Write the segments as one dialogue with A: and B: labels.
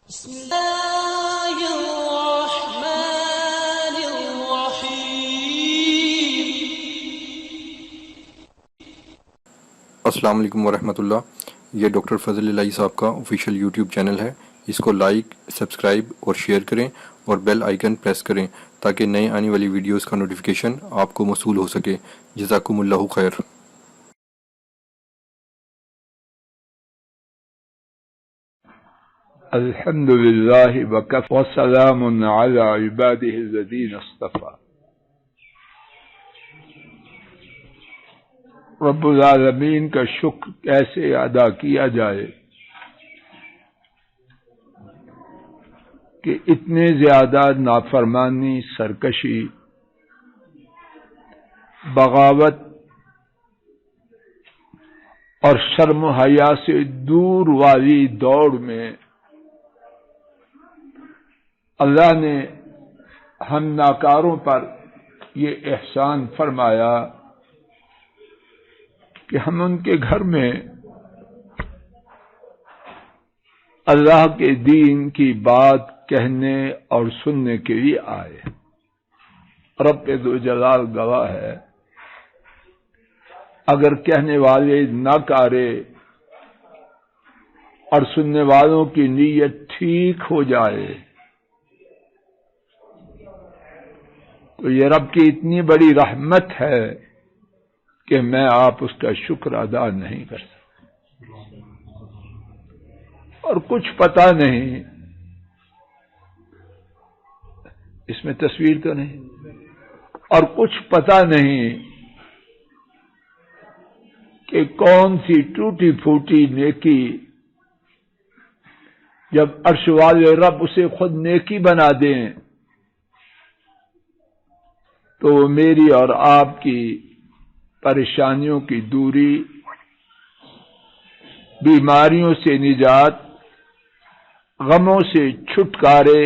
A: بسم الله الرحمن الرحيم.
B: السلام علیکم ورحمۃ اللہ. یہ ڈاکٹر فضل الہی صاحب کا آفیشیل یوٹیوب چینل ہے. اس کو لائک، سبسکرائب اور شیئر کریں اور بیل آئیکن پریس کریں تاکہ نئے آنے والی ویڈیوز کا نوٹیفیکیشن آپ کو موصول ہو سکے. جزاکم اللہ خیر.
C: الحمد للہ وکفى وسلام علی عباده الذین اصطفى. رب العالمین کا شکر کیسے ادا کیا جائے کہ اتنے زیادہ نافرمانی، سرکشی، بغاوت اور شرم و حیا سے دور والی دوڑ میں اللہ نے ہم ناکاروں پر یہ احسان فرمایا کہ ہم ان کے گھر میں اللہ کے دین کی بات کہنے اور سننے کے لیے آئے. رب ذوالجلال گواہ ہے، اگر کہنے والے ناکارے اور سننے والوں کی نیت ٹھیک ہو جائے تو یہ رب کی اتنی بڑی رحمت ہے کہ میں آپ اس کا شکر ادا نہیں کر سکتا. اور کچھ پتہ نہیں، اس میں تصویر تو نہیں، اور کچھ پتہ نہیں کہ کون سی ٹوٹی پھوٹی نیکی جب عرش والے رب اسے خود نیکی بنا دیں تو وہ میری اور آپ کی پریشانیوں کی دوری، بیماریوں سے نجات، غموں سے چھٹکارے،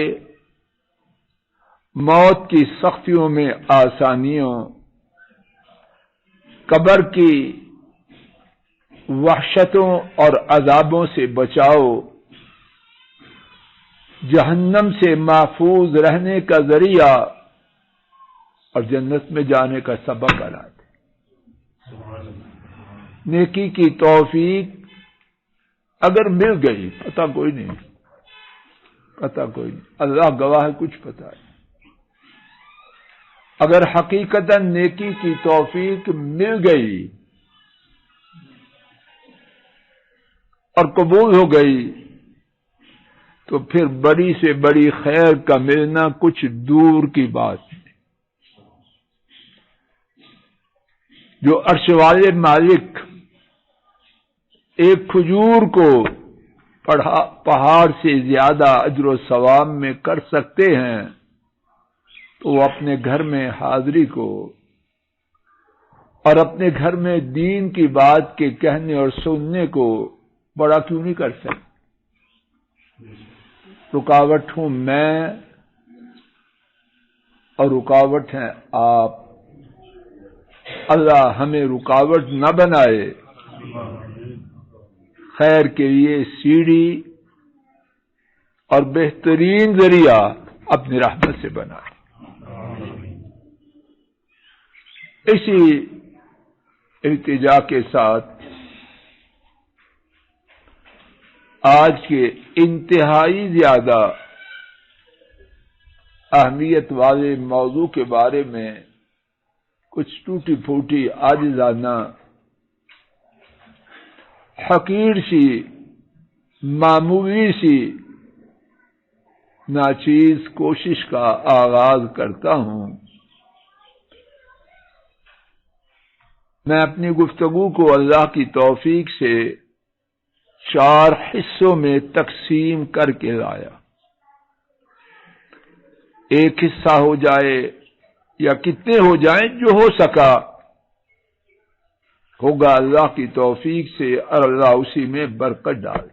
C: موت کی سختیوں میں آسانیوں، قبر کی وحشتوں اور عذابوں سے بچاؤ، جہنم سے محفوظ رہنے کا ذریعہ اور جنت میں جانے کا سبب بنا دے. نیکی کی توفیق اگر مل گئی، پتہ کوئی نہیں، اللہ گواہ ہے کچھ پتہ ہے. اگر حقیقتاً نیکی کی توفیق مل گئی اور قبول ہو گئی تو پھر بڑی سے بڑی خیر کا ملنا کچھ دور کی بات ہے. جو عرش والے مالک ایک کھجور کو پہاڑ سے زیادہ اجر و ثواب میں کر سکتے ہیں تو وہ اپنے گھر میں حاضری کو اور اپنے گھر میں دین کی بات کے کہنے اور سننے کو بڑا کیوں نہیں کر سکتے؟ رکاوٹ ہوں میں اور رکاوٹ ہیں آپ. اللہ ہمیں رکاوٹ نہ بنائے، خیر کے لیے سیڑھی اور بہترین ذریعہ اپنی رحمت سے بنائے. اسی التجا کے ساتھ آج کے انتہائی زیادہ اہمیت والے موضوع کے بارے میں کچھ ٹوٹی پھوٹی عاجزانہ، حقیر سی، معمولی سی ناچیز کوشش کا آغاز کرتا ہوں. میں اپنی گفتگو کو اللہ کی توفیق سے 4 حصوں میں تقسیم کر کے لایا. ایک حصہ ہو جائے یا کتنے ہو جائیں، جو ہو سکا ہوگا اللہ کی توفیق سے، اور اللہ اسی میں برکت ڈال.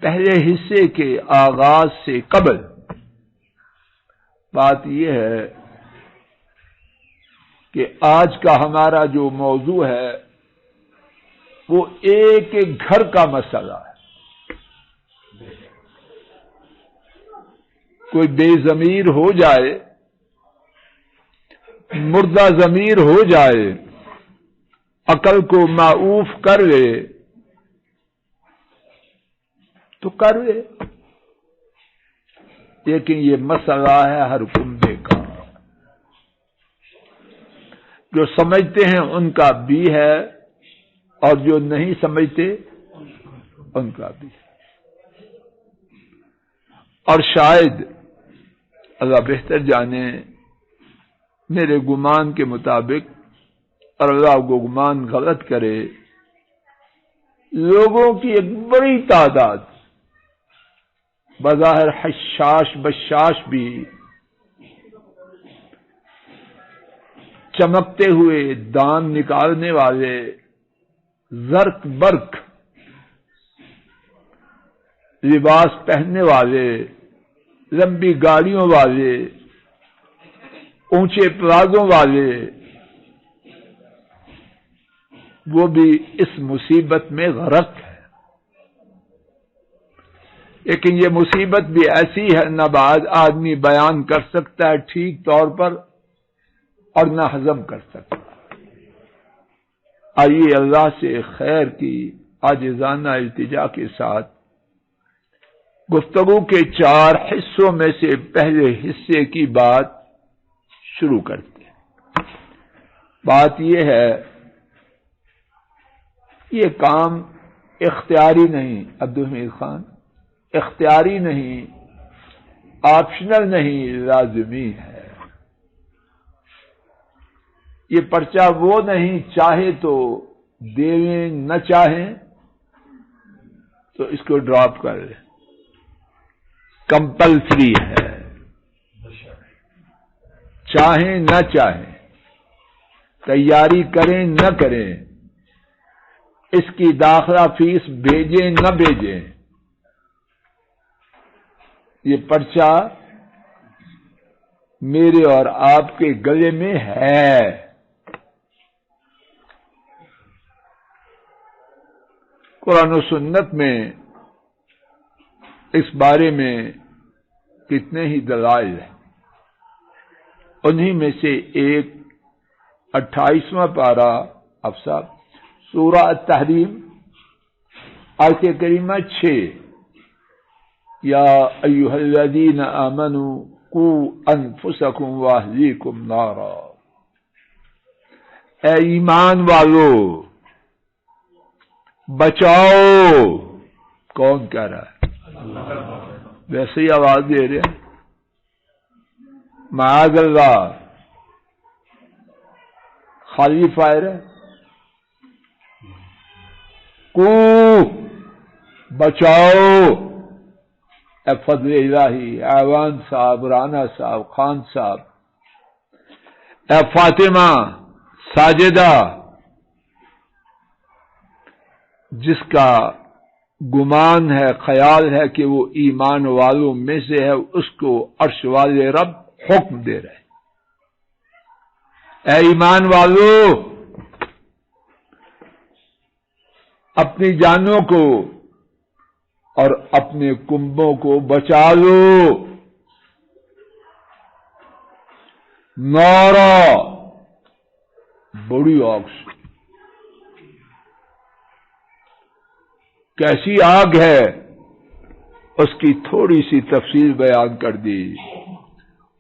C: پہلے حصے کے آغاز سے قبل بات یہ ہے کہ آج کا ہمارا جو موضوع ہے وہ ایک ایک گھر کا مسئلہ ہے. کوئی بے ضمیر ہو جائے، مردہ ضمیر ہو جائے، عقل کو معوف کر لے تو کر لے، لیکن یہ مسئلہ ہے ہر کنبے کا، جو سمجھتے ہیں ان کا بھی ہے اور جو نہیں سمجھتے ان کا بھی ہے۔ اور شاید اللہ بہتر جانے، میرے گمان کے مطابق، اور اللہ کو گمان غلط کرے، لوگوں کی ایک بڑی تعداد بظاہر حشاش بشاش بھی چمکتے ہوئے دان نکالنے والے، زرق برق لباس پہننے والے، لمبی گاڑیوں والے، اونچے پلازوں والے، وہ بھی اس مصیبت میں غرق ہے۔ لیکن یہ مصیبت بھی ایسی ہے، نہ بعد آدمی بیان کر سکتا ہے ٹھیک طور پر اور نہ ہضم کر سکتا۔ آئیے اللہ سے خیر کی عاجزانہ التجا کے ساتھ گفتگو کے 4 حصوں میں سے پہلے حصے کی بات شروع کرتے ہیں۔ بات یہ ہے، یہ کام اختیاری نہیں عبدالحمید خان، اختیاری نہیں، آپشنل نہیں، لازمی ہے۔ یہ پرچہ وہ نہیں چاہے تو دیں، نہ چاہیں تو اس کو ڈراپ کر لیں، کمپلسری ہے، چاہیں نہ چاہیں، تیاری کریں نہ کریں، اس کی داخلہ فیس بھیجیں نہ بھیجیں، یہ پرچہ میرے اور آپ کے گلے میں ہے۔ قرآن و سنت میں اس بارے میں کتنے ہی دلائل ہیں، انہی میں سے ایک 28واں پارہ افسا سورہ التحریم آیت کریمہ 6، یا ایھا الذین آمنوا قوا انفسکم واہلیکم نارا، اے ایمان والو بچاؤ۔ کون کہہ رہا ہے؟ ویسے ہی آواز دے رہے ہیں، معاذ اللہ، خالی فائر ہے۔ کو بچاؤ، اے فضل الہی، ایوان صاحب، رانا صاحب، خان صاحب، اے فاطمہ، ساجدہ، جس کا گمان ہے، خیال ہے کہ وہ ایمان والوں میں سے ہے، اس کو عرش والے رب حکم دے رہے، اے ایمان والو اپنی جانوں کو اور اپنے کنبوں کو بچا لو، نارا، بڑی آگ سے۔ کیسی آگ ہے اس کی تھوڑی سی تفصیل بیان کر دی،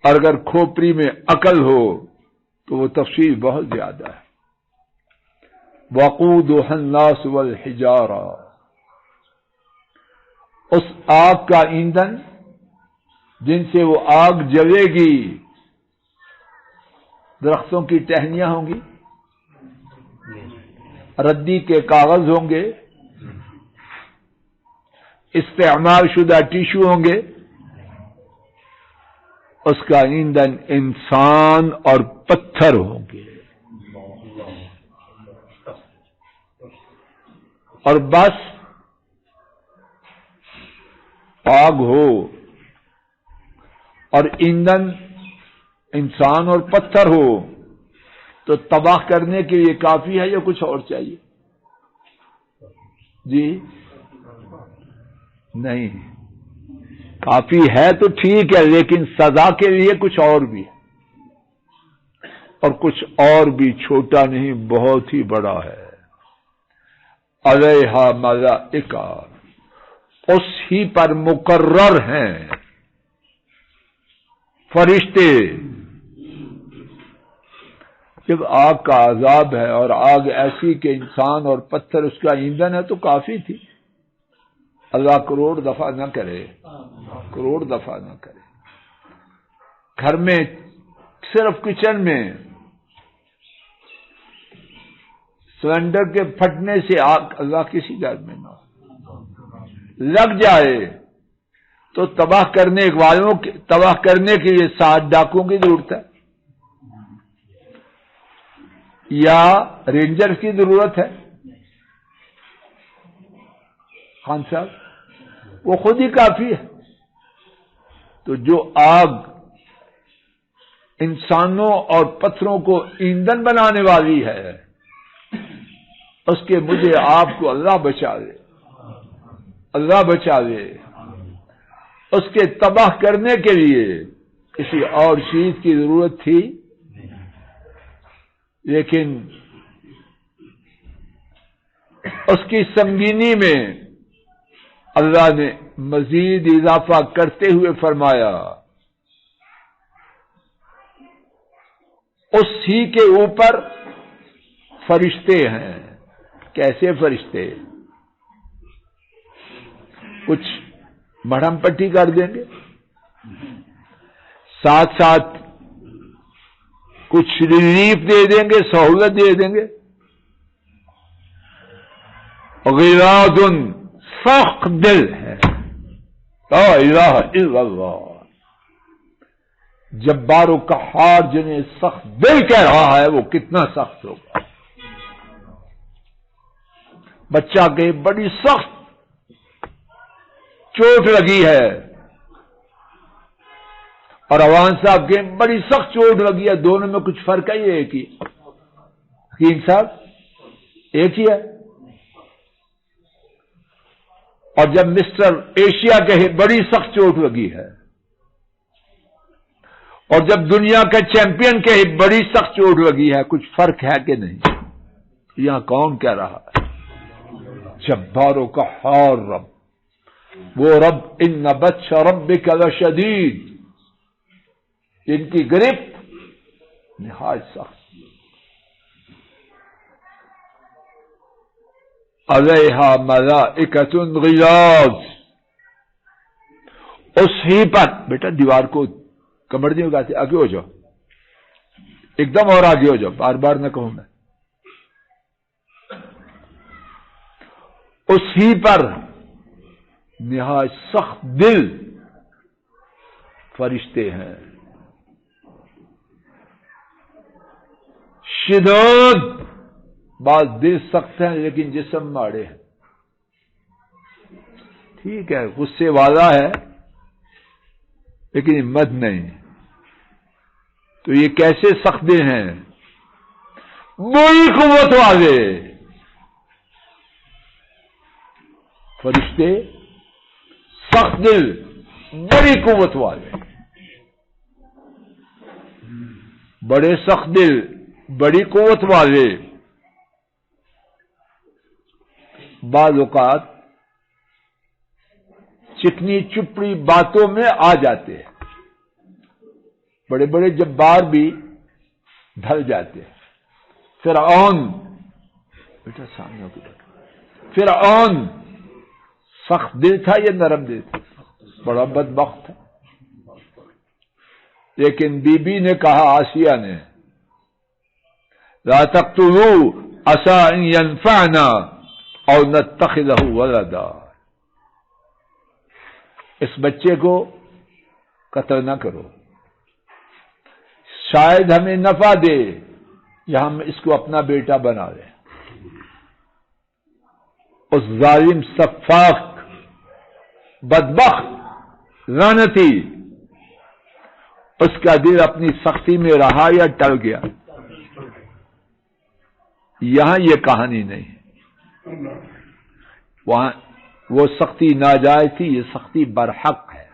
C: اور اگر کھوپڑی میں عقل ہو تو وہ تفصیل بہت زیادہ ہے۔ وقودها الناس والحجارہ، اس آگ کا ایندھن جن سے وہ آگ جلے گی، درختوں کی ٹہنیاں ہوں گی، ردی کے کاغذ ہوں گے، استعمال شدہ ٹیشو ہوں گے، اس کا ایندھن انسان اور پتھر ہوں گے، اور بس آگ ہو اور ایندھن انسان اور پتھر ہو تو تباہ کرنے کے لیے کافی ہے یا کچھ اور چاہیے؟ جی نہیں، کافی ہے تو ٹھیک ہے، لیکن سزا کے لیے کچھ اور بھی ہے، اور کچھ اور بھی چھوٹا نہیں بہت ہی بڑا ہے۔ علیہا ملائکہ، اس ہی پر مقرر ہیں فرشتے۔ جب آگ کا عذاب ہے اور آگ ایسی کہ انسان اور پتھر اس کا ایندھن ہے تو کافی تھی۔ اللہ کروڑ دفعہ نہ کرے، کروڑ دفعہ نہ کرے۔ گھر میں صرف کچن میں سلنڈر کے پھٹنے سے آگ، اللہ کسی گھر میں نہ لگ جائے تو تباہ کرنے والوں کی، تباہ کرنے کے لیے 7 ڈاکوؤں کی ضرورت ہے یا رینجر کی ضرورت ہے؟ خان صاحب وہ خود ہی کافی ہے۔ تو جو آگ انسانوں اور پتھروں کو ایندھن بنانے والی ہے، اس کے مجھے آپ کو اللہ بچا دے، اللہ بچا دے۔ اس کے تباہ کرنے کے لیے کسی اور چیز کی ضرورت تھی، لیکن اس کی سنگینی میں اللہ نے مزید اضافہ کرتے ہوئے فرمایا اس ہی کے اوپر فرشتے ہیں۔ کیسے فرشتے؟ کچھ مرہم پٹی کر دیں گے، ساتھ ساتھ کچھ ریلیف دے دیں گے، سہولت دے دیں گے۔ غلاظ سخت دل ہے، لا الہ الا اللہ۔ جبار و قہار جنہیں سخت دل کہہ رہا ہے وہ کتنا سخت ہوگا۔ بچہ کے بڑی سخت چوٹ لگی ہے اور عوان صاحب کے بڑی سخت چوٹ لگی ہے، دونوں میں کچھ فرق ہے؟ یہ ایک ہی حکیم صاحب، ایک ہی ہے۔ اور جب مسٹر ایشیا کے بڑی سخت چوٹ لگی ہے اور جب دنیا کے چیمپئن کے بڑی سخت چوٹ لگی ہے، کچھ فرق ہے کہ نہیں؟ یہاں کون کہہ رہا ہے؟ جبار و قہار رب، وہ رب ان بطش ربک لشدید، ان کی گرفت نہایت سخت۔ علیہا ملائکۃ غلاظ، اس ہی پر، بیٹا دیوار کو کمر نہیں اگاتے، آگے ہو جاؤ، ایک دم اور آگے ہو جاؤ، بار بار نہ کہوں میں۔ اس ہی پر نہایت سخت دل فرشتے ہیں، شداد، بعض دل سخت ہیں لیکن جسم ماڑے ہیں۔ ٹھیک ہے غصے والا ہے لیکن ہمت نہیں، تو یہ کیسے سخت دل ہیں؟ بڑی قوت والے فرشتے، سخت دل، بڑی قوت والے، بڑے سخت دل، بڑی قوت والے۔ بعض اوقات چکنی چپڑی باتوں میں آ جاتے ہیں، بڑے بڑے جبار بھی ڈھل جاتے ہیں۔ فرعون، بیٹا سامنے فرعون سخت دل تھا یا نرم دل تھا؟ بڑا بدبخت تھا، لیکن بی بی نے کہا، آسیہ نے، لا تقتلوا عسى ان ينفعنا او نتخذه ولدا، اس بچے کو قتل نہ کرو، شاید ہمیں نفع دے یا ہم اس کو اپنا بیٹا بنا لیں۔ اس ظالم سفاک بدبخت لعنتی، اس کا دل اپنی سختی میں رہا یا ٹل گیا؟ یہاں یہ کہانی نہیں، وہاں وہ سختی ناجائز تھی، یہ سختی برحق ہے۔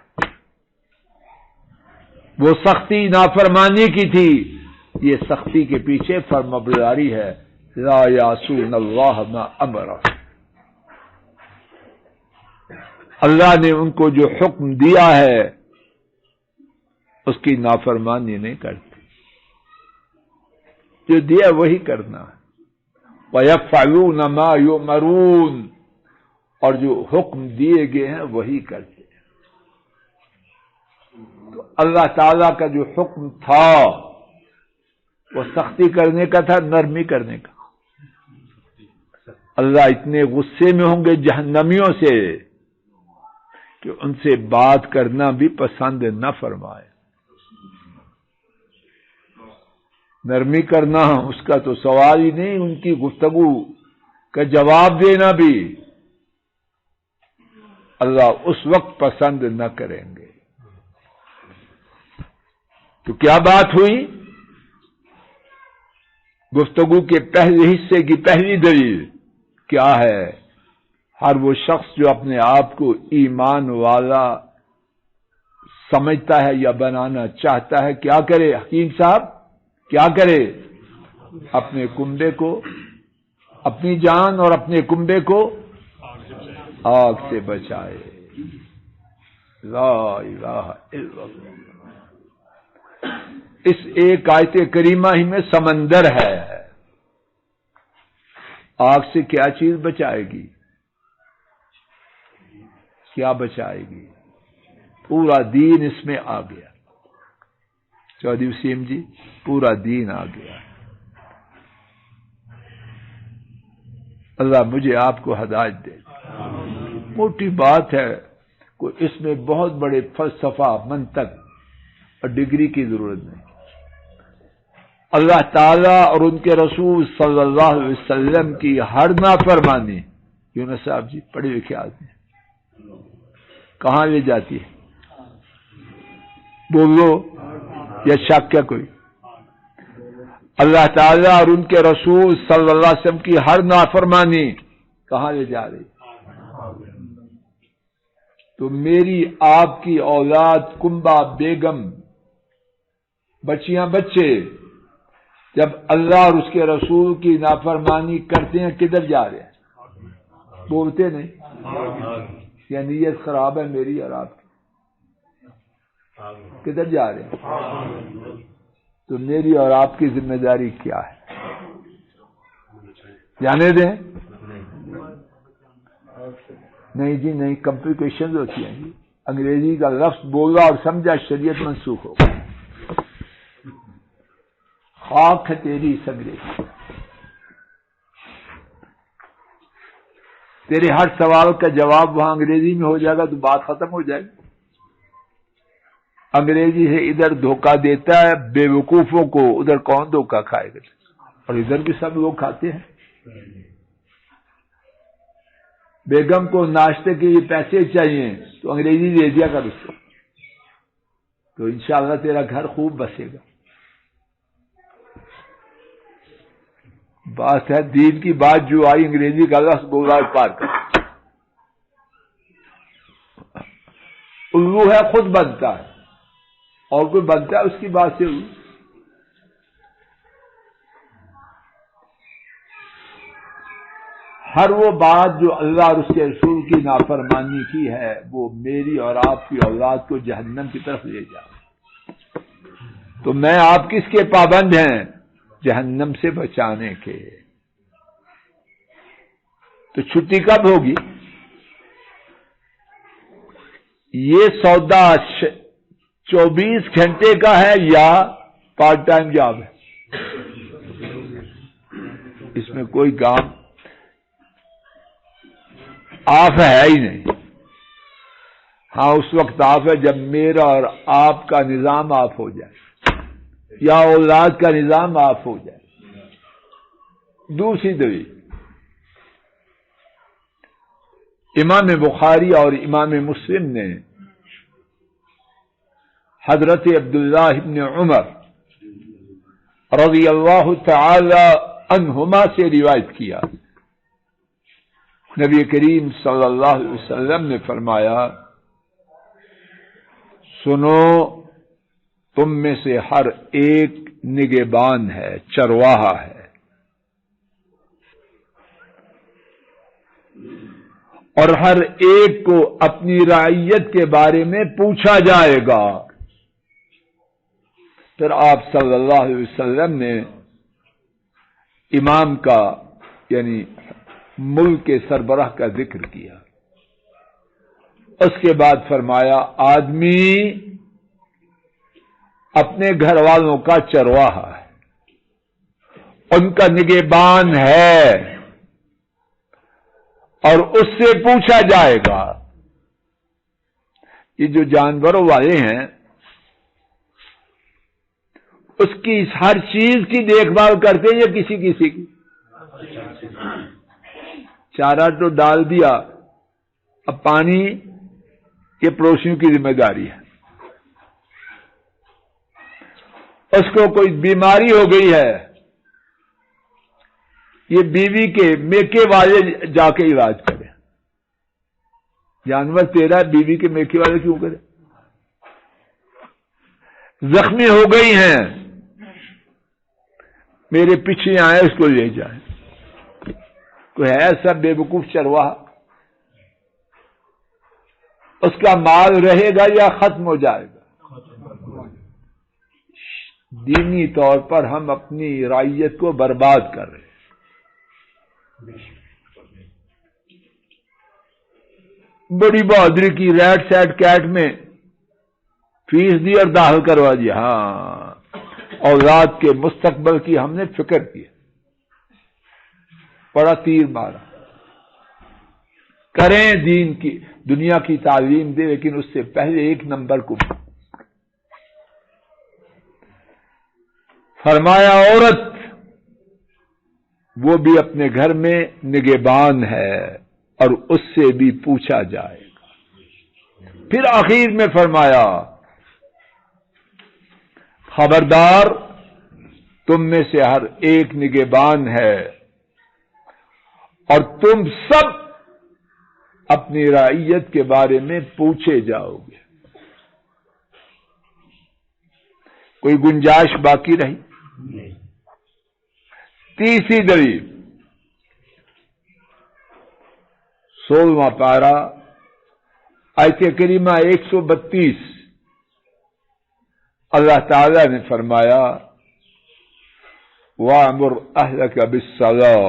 C: وہ سختی نافرمانی کی تھی، یہ سختی کے پیچھے فرمانبرداری ہے. لا یعصون اللہ ما امر، اللہ نے ان کو جو حکم دیا ہے اس کی نافرمانی نہیں کرتے، جو دیا وہی کرنا ہے. وَيَفْعَلُونَ مَا يُؤْمَرُونَ، اور جو حکم دیے گئے ہیں وہی کرتے ہیں. تو اللہ تعالی کا جو حکم تھا وہ سختی کرنے کا تھا، نرمی کرنے کا. اللہ اتنے غصے میں ہوں گے جہنمیوں سے کہ ان سے بات کرنا بھی پسند نہ فرمائے. نرمی کرنا اس کا تو سوال ہی نہیں، ان کی گفتگو کا جواب دینا بھی اللہ اس وقت پسند نہ کریں گے. تو کیا بات ہوئی؟ گفتگو کے پہلے حصے کی پہلی دلیل کیا ہے؟ ہر وہ شخص جو اپنے آپ کو ایمان والا سمجھتا ہے یا بنانا چاہتا ہے، کیا کرے حکیم صاحب؟ کیا کرے؟ اپنے کنبے کو، اپنی جان اور اپنے کنبے کو آگ سے بچائے. لا الہ الا اللہ. اس ایک آیت کریمہ ہی میں سمندر ہے. آگ سے کیا چیز بچائے گی؟ کیا بچائے گی؟ پورا دین اس میں آ گیا. چودھری وسیم جی، پورا دین آ گیا. اللہ مجھے آپ کو ہدایت دے. موٹی بات ہے، کوئی اس میں بہت بڑے فلسفہ، منطق اور ڈگری کی ضرورت نہیں. اللہ تعالی اور ان کے رسول صلی اللہ علیہ وسلم کی ہر نافرمانی، یونس صاحب جی پڑھے لکھے آدمی ہیں، کہاں لے جاتی ہے؟ بولو، یا شک کیا کوئی؟ اللہ تعالی اور ان کے رسول صلی اللہ علیہ وسلم کی ہر نافرمانی کہاں لے جا رہی؟ تو میری آپ کی اولاد، کنبہ، بیگم، بچیاں، بچے جب اللہ اور اس کے رسول کی نافرمانی کرتے ہیں کدھر جا رہے ہیں؟ بولتے نہیں. یا نیت خراب ہے میری اور آپ کی؟ کدھر جا رہے ہیں؟ تو میری اور آپ کی ذمہ داری کیا ہے؟ جانے دیں؟ نہیں جی نہیں، کمپلیکیشن ہوتی ہیں جی. انگریزی کا لفظ بولا اور سمجھا، شریعت منسوخ ہو. خاک ہے تیری اس انگریزی، تیرے ہر سوال کا جواب وہاں انگریزی میں ہو جائے گا تو بات ختم ہو جائے گی. انگریزی سے ادھر دھوکہ دیتا ہے بے وقوفوں کو، ادھر کون دھوکہ کھائے گا؟ اور ادھر بھی سب لوگ کھاتے ہیں. بیگم کو ناشتے کے لیے پیسے چاہیے تو انگریزی دے دیا کر اس کو، تو انشاءاللہ تیرا گھر خوب بسے گا. بات ہے دین کی بات جو آئی، انگریزی کا لفظ بولا پار کر. الو ہے خود بنتا ہے، اور کوئی بنتا ہے اس کی بات سے. ہر وہ بات جو اللہ اور اس کے رسول کی نافرمانی کی ہے وہ میری اور آپ کی اولاد کو جہنم کی طرف لے جائے. تو میں آپ کس کے پابند ہیں؟ جہنم سے بچانے کے. تو چھٹی کب ہوگی؟ یہ سودا 24 گھنٹے کا ہے یا پارٹ ٹائم جاب ہے؟ اس میں کوئی کام آف ہے ہی نہیں. ہاں اس وقت آف ہے جب میرا اور آپ کا نظام آف ہو جائے یا اولاد کا نظام آف ہو جائے. دوسری دلیل، امام بخاری اور امام مسلم نے حضرت عبداللہ ابن عمر رضی اللہ تعالی عنہما سے روایت کیا، نبی کریم صلی اللہ علیہ وسلم نے فرمایا، سنو تم میں سے ہر ایک نگہبان ہے، چرواہا ہے، اور ہر ایک کو اپنی رعیت کے بارے میں پوچھا جائے گا۔ پھر آپ صلی اللہ علیہ وسلم نے امام کا یعنی ملک کے سربراہ کا ذکر کیا۔ اس کے بعد فرمایا آدمی اپنے گھر والوں کا چرواہا ہے، ان کا نگہبان ہے، اور اس سے پوچھا جائے گا۔ یہ جو جانوروں والے ہیں اس کی ہر چیز کی دیکھ بھال کرتے ہیں یا کسی کی؟ چارہ تو ڈال دیا، اب پانی یہ پڑوسیوں کی ذمہ داری ہے۔ اس کو کوئی بیماری ہو گئی ہے، یہ بیوی کے میکے والے جا کے علاج کرے۔ جانور تیرا بیوی کے میکے والے کیوں کرے؟ زخمی ہو گئی ہیں، میرے پیچھے آئے اس کو لے جائیں۔ کوئی ہے ایسا بے وقوف چرواہا؟ اس کا مال رہے گا یا ختم ہو جائے گا؟ دینی طور پر ہم اپنی رعیت کو برباد کر رہے ہیں۔ بڑی بہادری کی، ریٹ سیٹ کیٹ میں فیس دی اور داخل کروا دیا۔ ہاں، اولاد کے مستقبل کی ہم نے فکر کی، بڑا تیر مارا۔ کریں دین کی دنیا کی تعلیم دے، لیکن اس سے پہلے ایک نمبر کو فرمایا عورت وہ بھی اپنے گھر میں نگہبان ہے اور اس سے بھی پوچھا جائے گا۔ پھر آخر میں فرمایا خبردار تم میں سے ہر ایک نگہبان ہے اور تم سب اپنی رعیت کے بارے میں پوچھے جاؤ گے۔ کوئی گنجائش باقی رہی؟ تیسری دلیل 16واں پارہ آیت کریمہ 132، اللہ تعالی نے فرمایا وَأَمُرْ أَهْلَكَ بِالصَّلَاةِ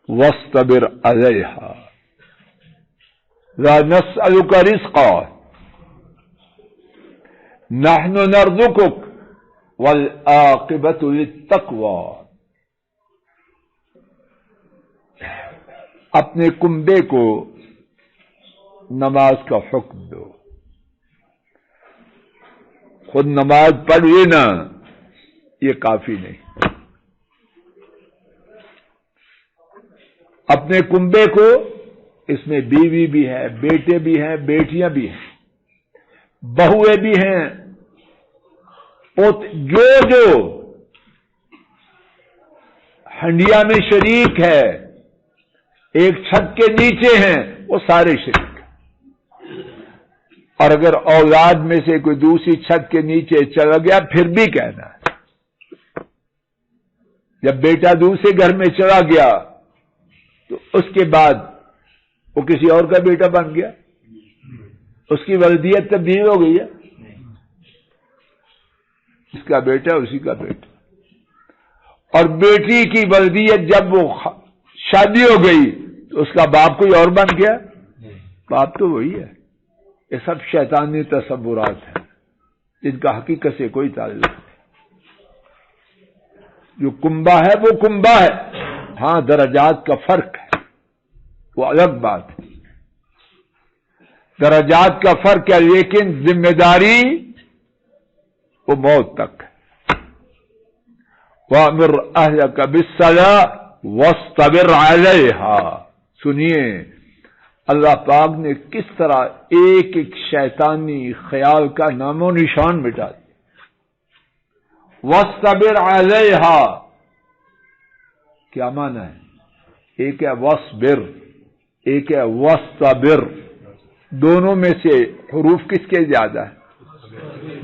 C: وَاصْطَبِرْ عَلَيْهَا لَا نَسْأَلُكَ رِزْقًا نَحْنُ نَرْزُقُكَ وَالْعَاقِبَةُ لِلتَّقْوَى۔ اپنے کنبے کو نماز کا حکم دو، خود نماز پڑھ لینا یہ کافی نہیں، اپنے کنبے کو، اس میں بیوی بھی ہے، بیٹے بھی ہیں، بیٹیاں بھی ہیں، بہویں بھی ہیں، جو ہنڈیا میں شریک ہے، ایک چھت کے نیچے ہیں، وہ سارے شریک ہیں۔ اور اگر اولاد میں سے کوئی دوسری چھت کے نیچے چلا گیا پھر بھی کہنا ہے۔ جب بیٹا دوسرے گھر میں چلا گیا تو اس کے بعد وہ کسی اور کا بیٹا بن گیا، اس کی ولدیت تبدیل ہو گئی ہے، اس کا بیٹا اسی کا بیٹا۔ اور بیٹی کی ولدیت جب وہ شادی ہو گئی تو اس کا باپ کوئی اور بن گیا؟ باپ تو وہی ہے۔ یہ سب شیطانی تصورات ہیں جن کا حقیقت سے کوئی تعلق نہیں۔ جو کنبا ہے وہ کنبا ہے، ہاں درجات کا فرق ہے، وہ الگ بات ہے، درجات کا فرق ہے، لیکن ذمہ داری وہ موت تک ہے۔ وَأَمُرْ أَهْلَكَ بِالصَّلَاةِ وَاصْطَبِرْ عَلَيْهَا۔ سنیے اللہ پاک نے کس طرح ایک ایک شیطانی خیال کا نام و نشان مٹا دیا۔ وَاصْطَبِرْ عَلَيْهَا کیا معنی ہے؟ ایک ہے وَاصْبِرْ، ایک ہے وَاصْطَبِرْ، دونوں میں سے حروف کس کے زیادہ ہے؟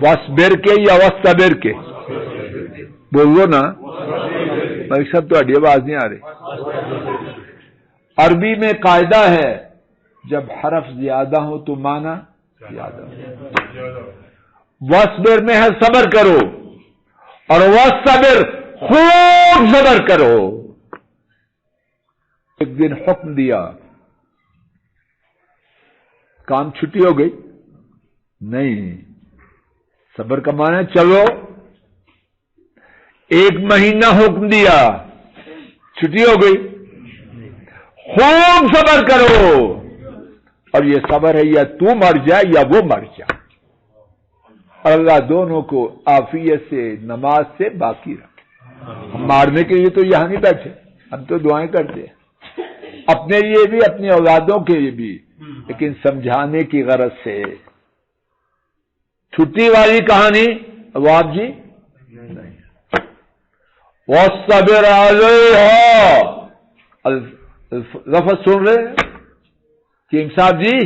C: وصبر کے یا وصبر کے؟ بولو نا بھائی صاحب، تہاڈی آواز نہیں آ رہی۔ عربی میں قاعدہ ہے جب حرف زیادہ ہو تو معنی زیادہ ہو۔ وصبر میں ہے صبر کرو، اور وصبر خوب صبر کرو۔ ایک دن حکم دیا، کام چھٹی ہو گئی؟ نہیں، صبر کا معنی ہے چلو۔ ایک مہینہ حکم دیا، چھٹی ہو گئی؟ خوب صبر کرو، اور یہ صبر ہے یا تو مر جائے یا وہ مر جائے، اللہ دونوں کو عافیت سے نماز سے باقی رکھے۔ ہم مارنے کے لیے تو یہاں نہیں بیٹھے، ہم تو دعائیں کرتے ہیں، اپنے لیے بھی اپنی اولادوں کے لیے بھی، لیکن سمجھانے کی غرض سے۔ چھٹی والی کہانی عواب جی نہیں۔ وَالصَّبِرَ عَلَيْهَا، لفظ سن رہے ہیں کنگ صاحب جی؟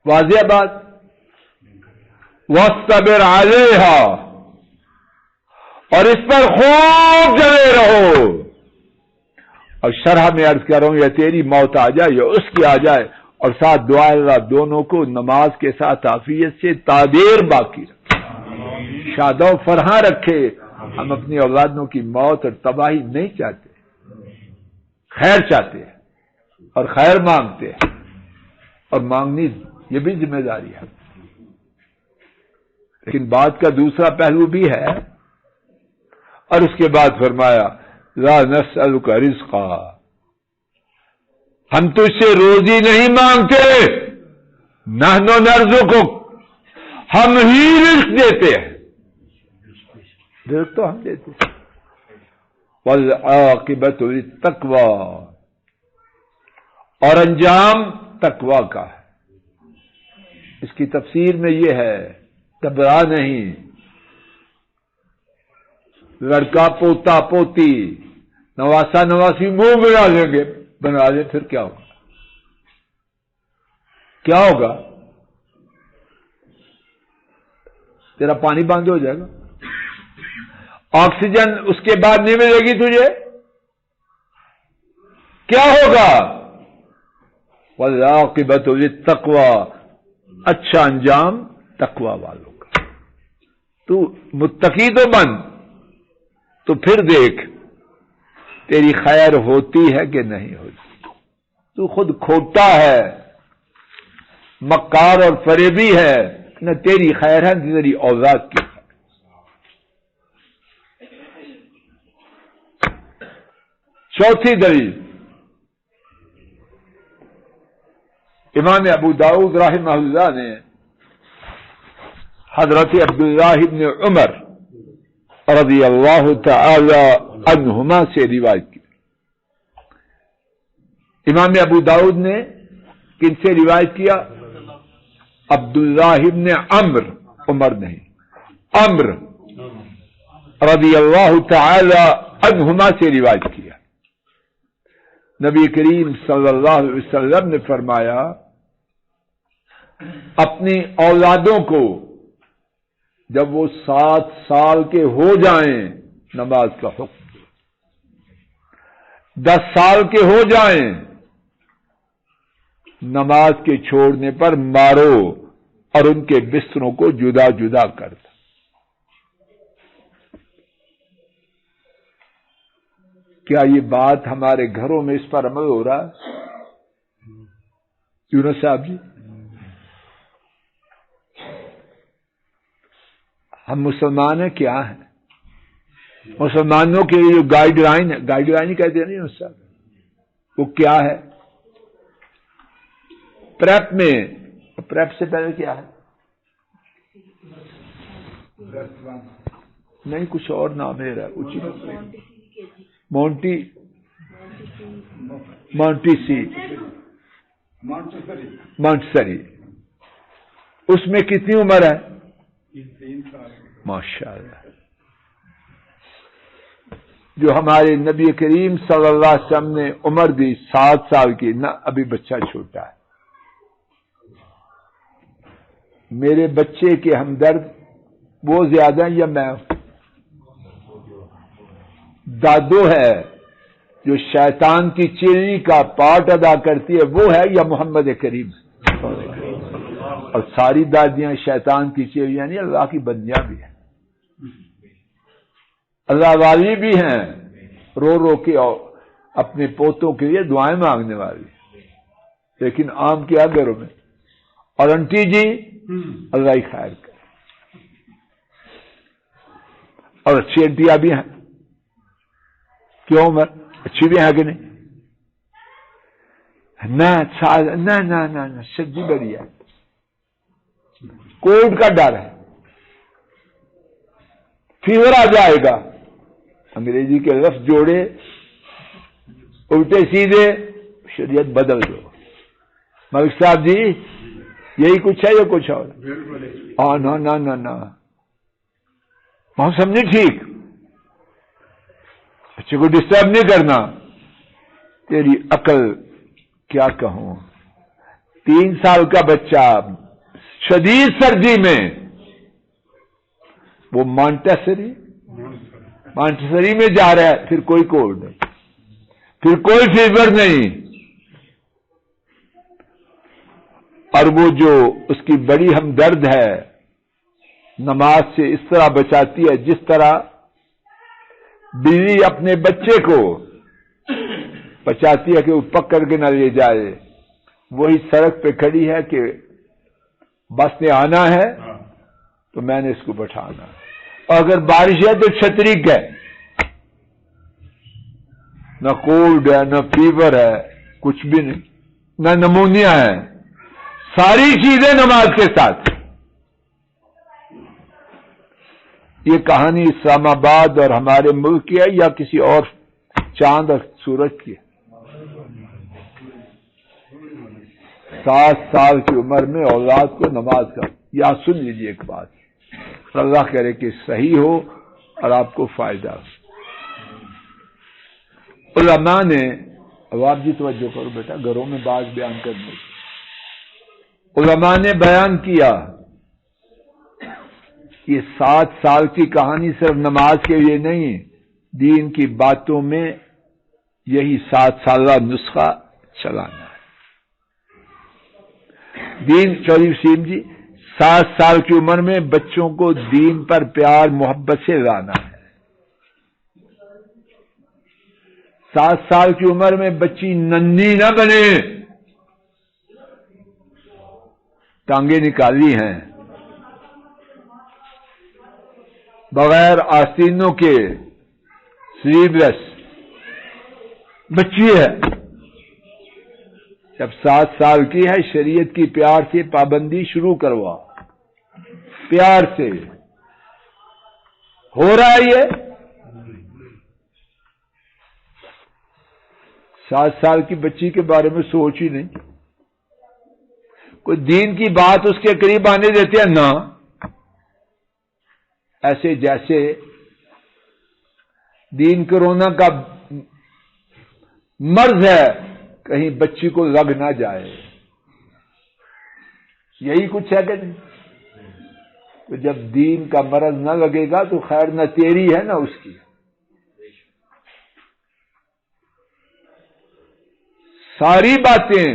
C: واضح بات۔ وَالصَّبِرَ عَلَيْهَا، اور اس پر خوب جمے رہو۔ اور شرح میں عرض کر رہا ہوں، یا تیری موت آ جائے یا اس کی آ جائے، اور ساتھ دعا اللہ دونوں کو نماز کے ساتھ عافیت سے تادیر باقی رکھے، شاد و فرحاں رکھے۔ ہم اپنی اولادوں کی موت اور تباہی نہیں چاہتے، خیر چاہتے ہیں اور خیر مانگتے ہیں، اور مانگنی یہ بھی ذمہ داری ہے۔ لیکن بات کا دوسرا پہلو بھی ہے، اور اس کے بعد فرمایا لا نسألک رزقا، ہم تجھ سے روزی نہیں مانگتے، نحن نرزقک، ہم ہی رزق دیتے ہیں، رزق تو ہم دیتے ہیں۔ والعاقبۃ للتقوی، اور انجام تقوی کا ہے۔ اس کی تفسیر میں یہ ہے، گھبرا نہیں، لڑکا پوتا پوتی نواسا نواسی منہ بنا لیں گے، بنا لیں، پھر کیا ہوگا؟ کیا ہوگا؟ تیرا پانی بند ہو جائے گا، آکسیجن اس کے بعد نہیں ملے گی تجھے، کیا ہوگا؟ والعاقبۃ للتقوی، اچھا انجام تقوی والوں کا۔ تو متقی تو بن، تو پھر دیکھ تیری خیر ہوتی ہے کہ نہیں ہوتی۔ تو خود کھوٹا ہے، مکار اور فریبی ہے، نہ تیری خیر ہے نہ تیری اولاد کی۔ چوتھی دلیل، امام ابو داؤد رحمہ اللہ نے حضرت عبداللہ بن عمر رضی اللہ تعالی عنہما سے روایت کی۔ امام ابو داؤد نے کن سے روایت کیا؟ عبداللہ بن عمر، عمر نہیں، عمر رضی اللہ تعالی عنہما سے روایت کیا۔ نبی کریم صلی اللہ علیہ وسلم نے فرمایا، اپنی اولادوں کو جب وہ 7 سال کے ہو جائیں نماز کا حکم دو، 10 سال کے ہو جائیں نماز کے چھوڑنے پر مارو، اور ان کے بستروں کو جدا جدا کر دو۔ کیا یہ بات ہمارے گھروں میں اس پر عمل ہو رہا ہے؟ یونس صاحب جی، ہم مسلمان ہیں کیا ہیں؟ مسلمانوں کے لیے جو گائیڈ لائن ہے، گائیڈ لائن ہی کہتے ہیں نہیں یونس صاحب، وہ کیا ہے؟ پریپ میں، پریپ سے پہلے کیا ہے؟ نہیں، کچھ اور نام ہے، مونٹسری۔ اس میں کتنی عمر ہے؟ 3 سال۔ ماشاء اللہ، جو ہمارے نبی کریم صلی اللہ علیہ وسلم نے عمر دی 7 سال کی، نہ ابھی بچہ چھوٹا ہے۔ میرے بچے کے ہمدرد وہ زیادہ ہیں یا میں؟ دادو ہے جو شیطان کی چیلنی کا پارٹ ادا کرتی ہے وہ ہے یا محمد کریم؟ اور ساری دادیاں شیطان کی چیلیاں نہیں، اللہ کی بندیاں بھی ہیں، اللہ والی بھی ہیں، رو رو کے اور اپنے پوتوں کے لیے دعائیں مانگنے والی، لیکن عام کیا گھروں میں، اور انٹی جی اللہ ہی خیر کرے، اور اچھی انٹیاں بھی ہیں، کیوں عمر اچھی بھی ہیں کہ نہیں؟ نہ سبزی بڑی ہے، کووڈ کا ڈر ہے، فیور آ جائے گا، انگریزی کے لفظ جوڑے الٹے سیدھے شریعت بدل دو۔ ملک صاحب جی یہی کچھ ہے یا کچھ اور؟ ہاں نہ وہاں سمجھے ٹھیک، بچے کو ڈسٹرب نہیں کرنا، تیری عقل کیا کہوں، 3 سال کا بچہ شدید سردی میں، وہ مانٹیسری میں جا رہا ہے، پھر کوئی کوڈ نہیں، پھر کوئی فیور نہیں، اور وہ جو اس کی بڑی ہمدرد ہے نماز سے اس طرح بچاتی ہے جس طرح بیوی اپنے بچے کو بچاتی ہے کہ وہ پکڑ کے نہ لے جائے، وہی سڑک پہ کھڑی ہے کہ بس نے آنا ہے تو میں نے اس کو بٹھانا، اور اگر بارش ہے تو چھتری گئے، نہ کولڈ ہے نہ فیور ہے کچھ بھی نہیں، نہ نمونیا ہے، ساری چیزیں نماز کے ساتھ۔ یہ کہانی اسلام آباد اور ہمارے ملک کی ہے یا کسی اور چاند اور سورج کی ہے؟ 7 سال کی عمر میں اولاد کو نماز کا، یا سن لیجیے ایک بات، اللہ کرے کہ صحیح ہو اور آپ کو فائدہ ہو۔ علماء نے، اب آپ جی توجہ کرو بیٹا، گھروں میں بات بیان کرنے کی، علماء نے بیان کیا یہ 7 سال کی کہانی صرف نماز کے لیے نہیں، دین کی باتوں میں یہی 7 سالہ نسخہ چلانا ہے۔ دین چودھری وسیم جی 7 سال کی عمر میں بچوں کو دین پر پیار محبت سے لانا ہے۔ 7 سال کی عمر میں بچی ننھی نہ بنے، ٹانگیں نکالی ہیں، بغیر آستینوں کے، سلیو لیس بچی ہے، جب 7 سال کی ہے شریعت کی پیار سے پابندی شروع کروا، پیار سے ہو رہا ہے یہ۔ 7 سال کی بچی کے بارے میں سوچ ہی نہیں، کوئی دین کی بات اس کے قریب آنے دیتے ہیں نا، ایسے جیسے دین کرونا کا مرض ہے، کہیں بچی کو لگ نہ جائے، یہی کچھ ہے کہ نہیں؟ تو جب دین کا مرض نہ لگے گا تو خیر نہ تیری ہے نہ اس کی۔ ساری باتیں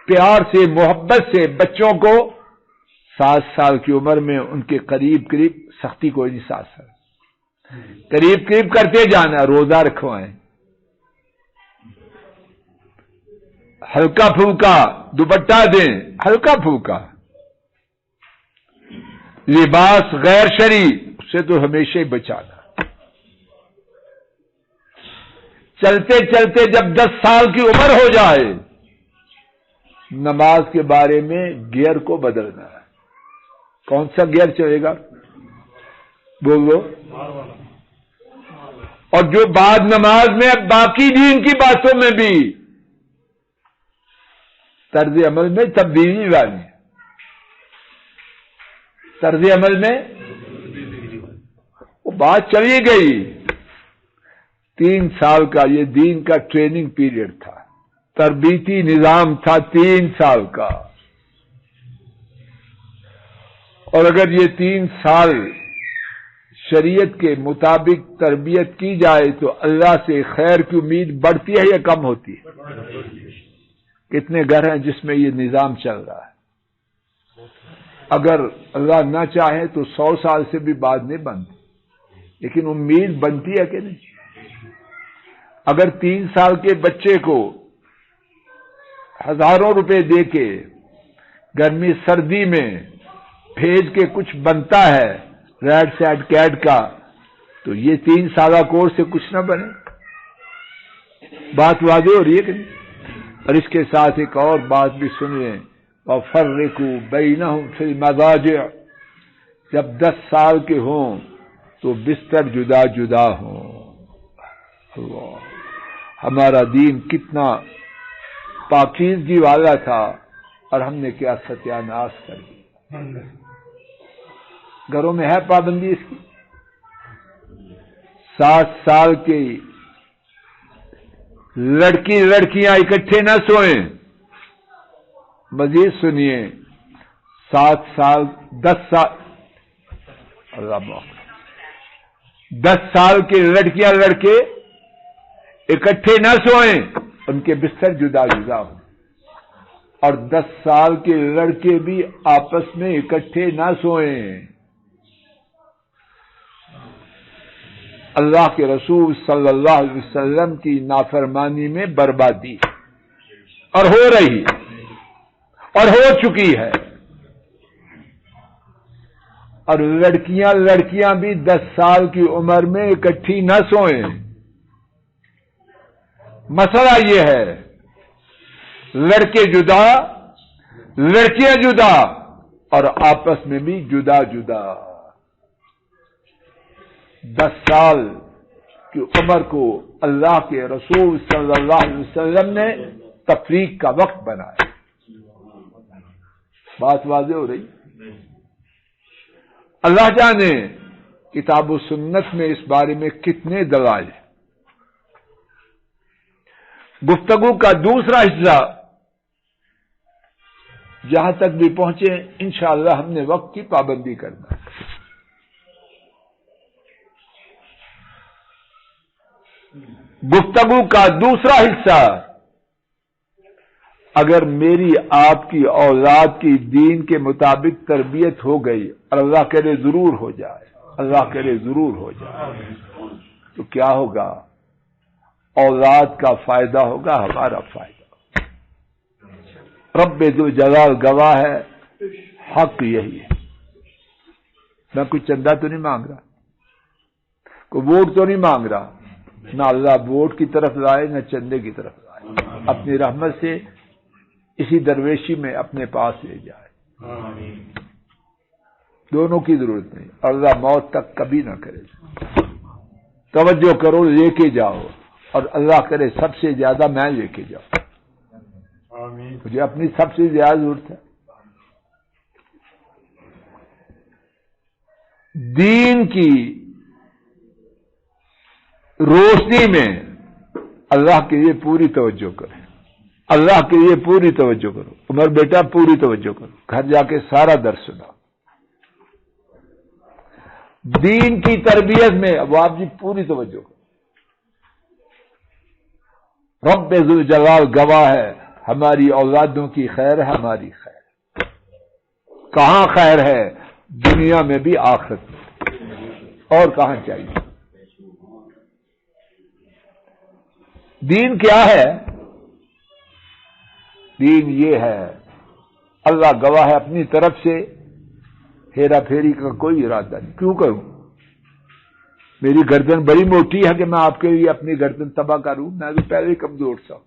C: پیار سے محبت سے بچوں کو 7 سال کی عمر میں ان کے قریب سختی کوئی نہیں، 7 سال قریب کرتے جانا، روزہ رکھوائیں، ہلکا پھلکا دوپٹہ دیں، ہلکا پھلکا لباس غیر شرعی اس سے تو ہمیشہ ہی بچانا۔ چلتے چلتے جب 10 سال کی عمر ہو جائے نماز کے بارے میں گیئر کو بدلنا ہے۔ کون سا گیئر چلے گا بولو؟ اور جو بعد نماز میں باقی دین کی باتوں میں بھی طرز عمل میں تبدیلی لانی ہے، طرز عمل میں وہ بات چلی گئی۔ 3 سال کا یہ دین کا ٹریننگ پیریڈ تھا، تربیتی نظام تھا 3 سال کا، اور اگر یہ 3 سال شریعت کے مطابق تربیت کی جائے تو اللہ سے خیر کی امید بڑھتی ہے یا کم ہوتی ہے؟ کتنے گھر ہیں جس میں یہ نظام چل رہا ہے؟ اگر اللہ نہ چاہے تو 100 سال سے بھی بعد نہیں بنتی، لیکن امید بنتی ہے کہ نہیں؟ اگر 3 سال کے بچے کو ہزاروں روپے دے کے گرمی سردی میں بھیج کے کچھ بنتا ہے ریڈ سیڈ کیٹ کا، تو یہ 3 سالہ کورس سے کچھ نہ بنے۔ بات واضح ہو رہی ہے کہ نہیں؟ اور اس کے ساتھ ایک اور بات بھی سن لیں، وَفَرِّقُوا بَيْنَهُمْ فِي الْمَضَاجِعِ، جب 10 سال کے ہوں تو بستر جدا جدا ہوں۔ اللہ، ہمارا دین کتنا پاکیزگی والا تھا اور ہم نے کیا ستیہ ناش کر دیا۔ گھروں میں ہے پابندی اس کی؟ 7 سال کی لڑکیاں اکٹھے نہ سوئیں۔ مزید سنیے، 10 سال 10 سال کی لڑکیاں لڑکے اکٹھے نہ سوئیں، ان کے بستر جدا جدا ہوں، اور 10 سال کے لڑکے بھی آپس میں اکٹھے نہ سوئیں۔ اللہ کے رسول صلی اللہ علیہ وسلم کی نافرمانی میں بربادی اور ہو رہی اور ہو چکی ہے، اور لڑکیاں بھی 10 سال کی عمر میں اکٹھی نہ سوئیں۔ مسئلہ یہ ہے، لڑکے جدا، لڑکیاں جدا، اور آپس میں بھی جدا جدا۔ 10 سال کی عمر کو اللہ کے رسول صلی اللہ علیہ وسلم نے تفریق کا وقت بنایا۔ بات واضح ہو رہی؟ اللہ جانے کتاب و سنت میں اس بارے میں کتنے دلائل ہیں۔ گفتگو کا دوسرا حصہ جہاں تک بھی پہنچے انشاءاللہ ہم نے وقت کی پابندی کرنا ہے۔ گفتگو کا دوسرا حصہ، اگر میری آپ کی اولاد کی دین کے مطابق تربیت ہو گئی، اور اللہ کرے ضرور ہو جائے، اللہ کرے ضرور ہو جائے، تو کیا ہوگا؟ اولاد کا فائدہ ہوگا، ہمارا فائدہ۔ رب ذو جلال گواہ ہے، حق یہی ہے۔ میں کوئی چندہ تو نہیں مانگ رہا، کوئی ووٹ تو نہیں مانگ رہا، نہ اللہ ووٹ کی طرف لائے نہ چندے کی طرف لائے، اپنی رحمت سے اسی درویشی میں اپنے پاس لے جائے۔ دونوں کی ضرورت نہیں، اللہ موت تک کبھی نہ کرے۔ توجہ کرو، لے کے جاؤ، اور اللہ کرے سب سے زیادہ میں لے کے جاؤں۔ مجھے اپنی سب سے زیادہ ضرورت ہے۔ دین کی روشنی میں اللہ کے لیے پوری توجہ کریں، اللہ کے لیے پوری توجہ کرو۔ عمر بیٹا پوری توجہ کرو، گھر جا کے سارا درس سنا۔ دین کی تربیت میں اب آپ جی پوری توجہ کرو۔ رب ذو جلال گواہ ہے، ہماری اولادوں کی خیر ہے، ہماری خیر کہاں خیر ہے؟ دنیا میں بھی آخرت میں، اور کہاں چاہیے؟ دین کیا ہے؟ دین یہ ہے، اللہ گواہ ہے اپنی طرف سے ہیرا پھیری کا کوئی ارادہ نہیں۔ کیوں کروں؟ میری گردن بڑی موٹی ہے کہ میں آپ کے لیے اپنی گردن تباہ کروں؟ میں تو پہلے ہی کمزور تھا،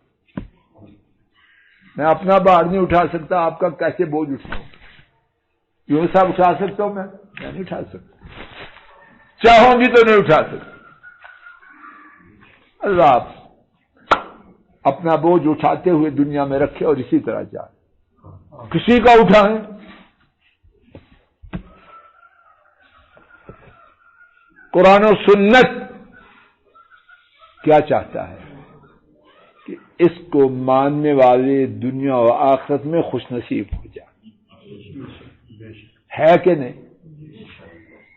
C: میں اپنا بھار نہیں اٹھا سکتا، آپ کا کیسے بوجھ اٹھاؤں؟ یوں سب اٹھا سکتا ہوں میں نہیں اٹھا سکتا، چاہوں گی تو نہیں اٹھا سکتا۔ اللہ اپنا بوجھ اٹھاتے ہوئے دنیا میں رکھے اور اسی طرح جائے، کسی کا اٹھائیں۔ قرآن و سنت کیا چاہتا ہے کہ اس کو ماننے والے دنیا و آخرت میں خوش نصیب ہو جائے۔ ہے کہ نہیں؟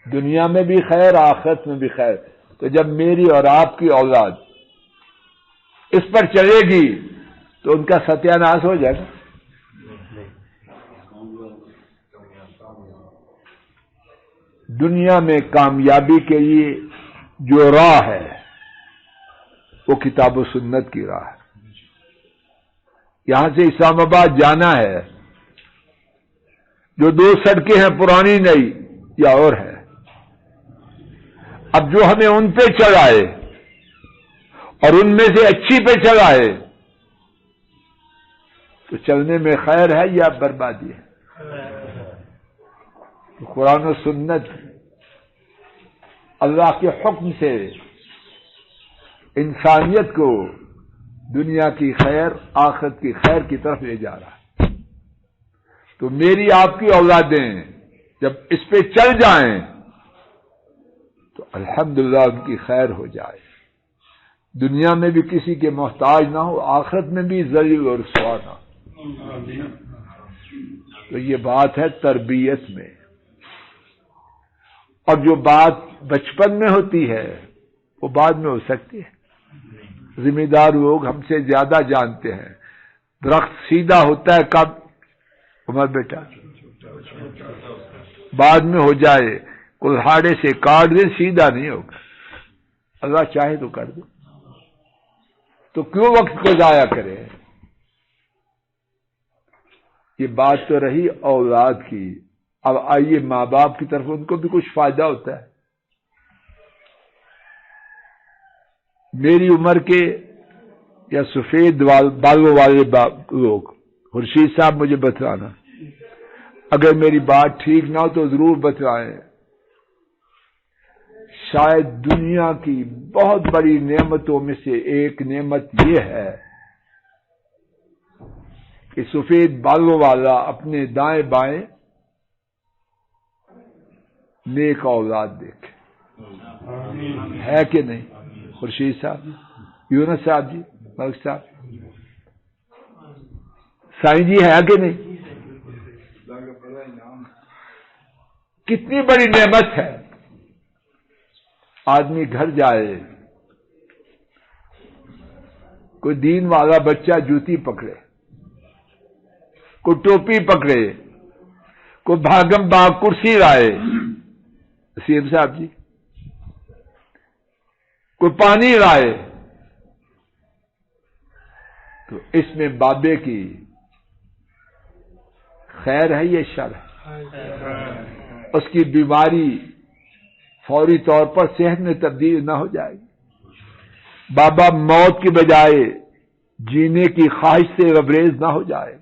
C: دنیا میں بھی خیر، آخرت میں بھی خیر. تو جب میری اور آپ کی اولاد اس پر چلے گی تو ان کا ستیہ ناش ہو جائے گا. دنیا میں کامیابی کے لیے جو راہ ہے وہ کتاب و سنت کی راہ ہے. یہاں سے اسلام آباد جانا ہے، جو 2 سڑکیں ہیں پرانی نئی یا اور ہے، اب جو ہمیں ان پہ چڑھائے اور ان میں سے اچھی پہ چڑھائے تو چلنے میں خیر ہے یا بربادی ہے؟ قرآن و سنت اللہ کے حکم سے انسانیت کو دنیا کی خیر، آخرت کی خیر کی طرف لے جا رہا ہے. تو میری آپ کی اولادیں جب اس پہ چل جائیں تو الحمدللہ ان کی خیر ہو جائے، دنیا میں بھی کسی کے محتاج نہ ہو، آخرت میں بھی ذلیل اور رسوا نہ ہو. تو یہ بات ہے تربیت میں. اور جو بات بچپن میں ہوتی ہے وہ بعد میں ہو سکتی ہے. ذمہ دار لوگ ہم سے زیادہ جانتے ہیں درخت سیدھا ہوتا ہے کب؟ عمر بیٹا بعد میں ہو جائے، کلہاڑے سے کاٹ دے سیدھا نہیں ہوگا. اللہ چاہے تو کر دو. تو کیوں وقت کو ضائع کرے؟ یہ بات تو رہی اولاد کی. اب آئیے ماں باپ کی طرف، ان کو بھی کچھ فائدہ ہوتا ہے. میری عمر کے یا سفید بالوں والے لوگ، خورشید صاحب مجھے بتلانا، اگر میری بات ٹھیک نہ ہو تو ضرور بتلائیں. شاید دنیا کی بہت بڑی نعمتوں میں سے ایک نعمت یہ ہے کہ سفید بالوں والا اپنے دائیں بائیں نیک اولاد دیکھے. ہے کہ نہیں؟ خورشید صاحب، یونس صاحب جی، ملک صاحب، سائیں جی، ہے کہ نہیں؟ کتنی بڑی نعمت ہے. آدمی گھر جائے، کوئی دین والا بچہ جوتی پکڑے، کوئی ٹوپی پکڑے، کوئی بھاگم بھاگ کرسی لائے، سیم صاحب جی، کوئی پانی لائے، تو اس میں بابے کی خیر ہے یا شر ہے؟ اس کی بیماری فوری طور پر صحت میں تبدیل نہ ہو جائے گی. بابا موت کی بجائے جینے کی خواہش سے لبریز نہ ہو جائے.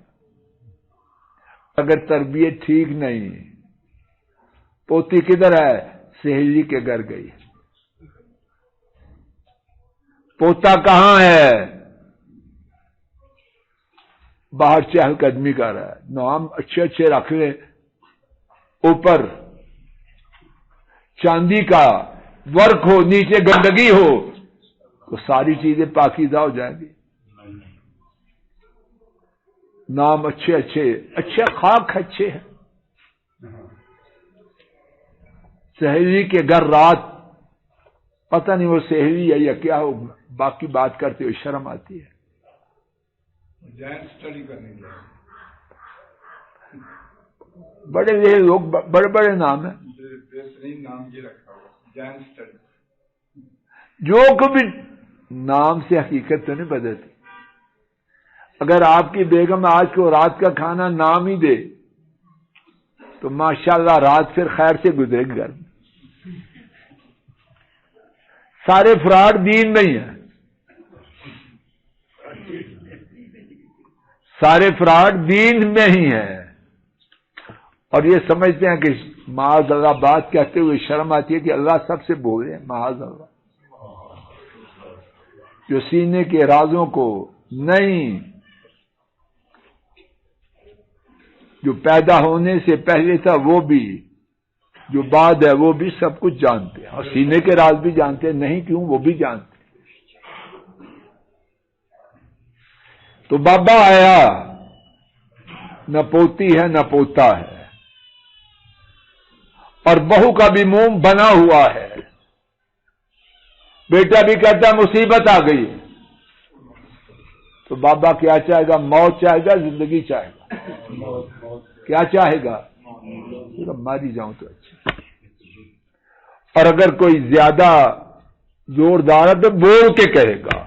C: اگر تربیت ٹھیک نہیں، پوتی کدھر ہے؟ سہیلی کے گھر گئی. پوتا کہاں ہے؟ باہر چہل قدمی کر رہا ہے. نام اچھے اچھے رکھ لیں، اوپر چاندی کا ورک ہو، نیچے گندگی ہو، تو ساری چیزیں پاکیزہ ہو جائیں گی. نام اچھے اچھے اچھے، خاک اچھے ہیں. سہیلی کے گھر رات، پتہ نہیں وہ سہیلی ہے یا کیا ہو، باقی بات کرتے ہوئے شرم آتی ہے.
D: اسٹڈی کرنے کے
C: بڑے یہ لوگ بڑے بڑے نام ہیں،
D: بہترین نام یہ رکھا ہوا جین اسٹڈی.
C: جو کبھی نام سے حقیقت تو نہیں بدلتی. اگر آپ کی بیگم آج کو رات کا کھانا نام ہی دے تو ماشاءاللہ رات پھر خیر سے گزرے گی. گھر سارے فراڈ دین میں ہی ہیں، سارے فراڈ دین میں ہی ہیں، اور یہ سمجھتے ہیں کہ معاذ اللہ بات کہتے ہوئے شرم آتی ہے کہ اللہ سب سے بول رہے ہیں. معاذ اللہ، جو سینے کے رازوں کو نہیں، جو پیدا ہونے سے پہلے تھا وہ بھی، جو بعد ہے وہ بھی، سب کچھ جانتے ہیں. اور سینے کے راز بھی جانتے ہیں، نہیں کیوں، وہ بھی جانتے ہیں. تو بابا آیا، نہ پوتی ہے نہ پوتا ہے. اور بہو کا بھی منہ بنا ہوا ہے. بیٹا بھی کہتا ہے مصیبت آ گئی. تو بابا کیا چاہے گا؟ موت چاہے گا زندگی چاہے گا؟ کیا چاہے گا؟ ماری جاؤں تو اچھا. اور اگر کوئی زیادہ زوردار ہے تو بول کے کہے گا،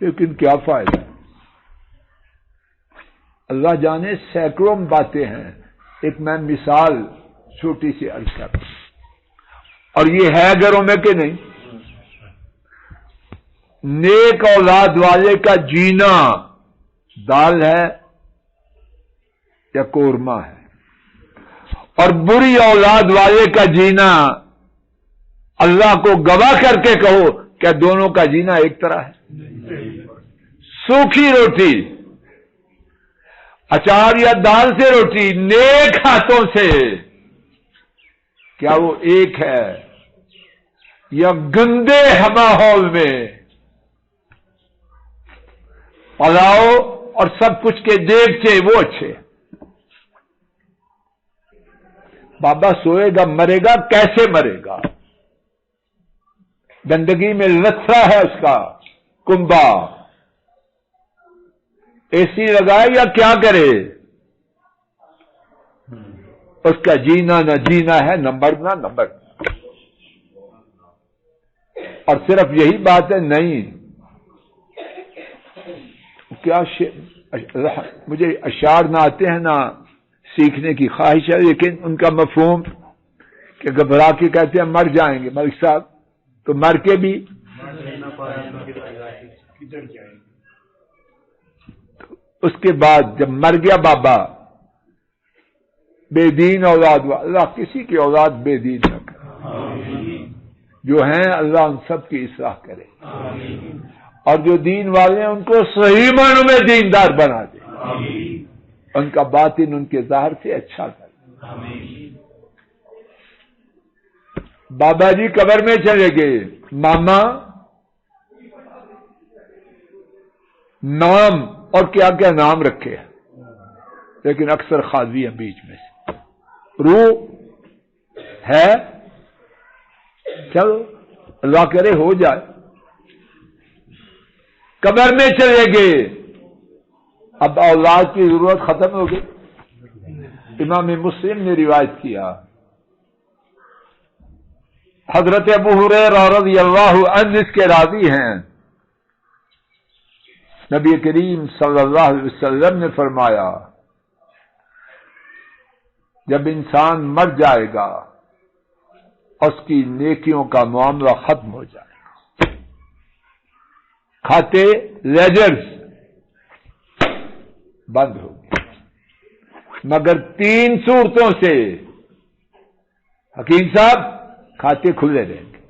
C: لیکن کیا فائدہ؟ اللہ جانے سینکڑوں باتیں ہیں. ایک میں مثال چھوٹی سی عرض کرتا ہوں، اور یہ ہے گھروں میں کہ نہیں. نیک اولاد والے کا جینا دال ہے یا قورمہ ہے، اور بری اولاد والے کا جینا اللہ کو گواہ کر کے کہو کیا دونوں کا جینا ایک طرح ہے؟ سوکھی روٹی، اچار یا دال سے روٹی نیک ہاتھوں سے، کیا وہ ایک ہے؟ یا گندے ماحول میں پلاؤ اور سب کچھ کے دیگچے وہ اچھے؟ بابا سوئے گا مرے گا، کیسے مرے گا؟ گندگی میں لتھڑا ہے اس کا کنبا، اے سی لگائے یا کیا کرے؟ اس کا جینا نہ جینا ہے، نہ مرنا نہ مرنا. اور صرف یہی بات ہے؟ نہیں. کیا مجھے اشعار نہ آتے ہیں نہ سیکھنے کی خواہش ہے، لیکن ان کا مفہوم کہ گھبرا کے کہتے ہیں مر جائیں گے ملک صاحب، تو مر کے بھی اس کے بعد جب مر گیا بابا، بے دین اولاد، اللہ کسی کی اولاد بے دین نہ کرے. جو ہیں اللہ ان سب کی اصلاح کرے، اور جو دین والے ہیں ان کو صحیح معنوں میں دیندار بنا دے، ان کا باطن ان کے ظاہر سے اچھا کرے. بابا جی قبر میں چلے گئے، ماما نام اور کیا کیا نام رکھے، لیکن اکثر خاضی ہیں بیچ میں سے. روح ہے، چلو اللہ کرے ہو جائے. قبر میں چلے گئے، اب اولاد کی ضرورت ختم ہو گئی. امام مسلم نے روایت کیا، حضرت ابو ہریرہ رضی اللہ عنہ اس کے راوی ہیں، نبی کریم صلی اللہ علیہ وسلم نے فرمایا جب انسان مر جائے گا اس کی نیکیوں کا معاملہ ختم ہو جائے گا. کھاتے لیجرز بند ہو گئے، مگر 3 صورتوں سے حکیم صاحب کھاتے کھلے رہیں گے.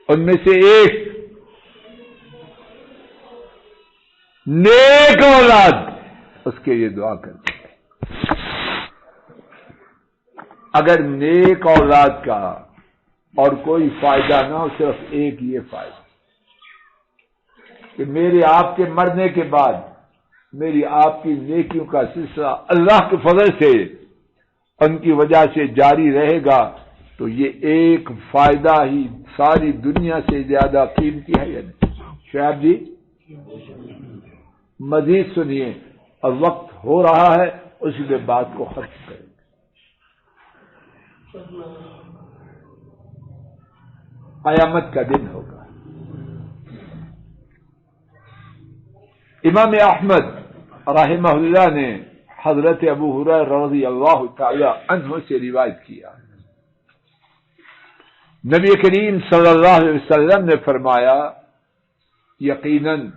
C: ان میں سے ایک نیک اولاد اس کے لیے دعا کرتے ہیں. اگر نیک اولاد کا اور کوئی فائدہ نہ ہو، صرف ایک یہ فائدہ کہ میرے آپ کے مرنے کے بعد میری آپ کی نیکیوں کا سلسلہ اللہ کے فضل سے ان کی وجہ سے جاری رہے گا، تو یہ ایک فائدہ ہی ساری دنیا سے زیادہ قیمتی ہے. یا نہیں شعیب جی؟ مزید سنیے، اور وقت ہو رہا ہے، اسی لیے بات کو ختم کریں. قیامت کا دن ہوگا. امام احمد رحمہ اللہ نے حضرت ابو ہریرہ رضی اللہ تعالی عنہ سے روایت کیا، نبی کریم صلی اللہ علیہ وسلم نے فرمایا یقیناً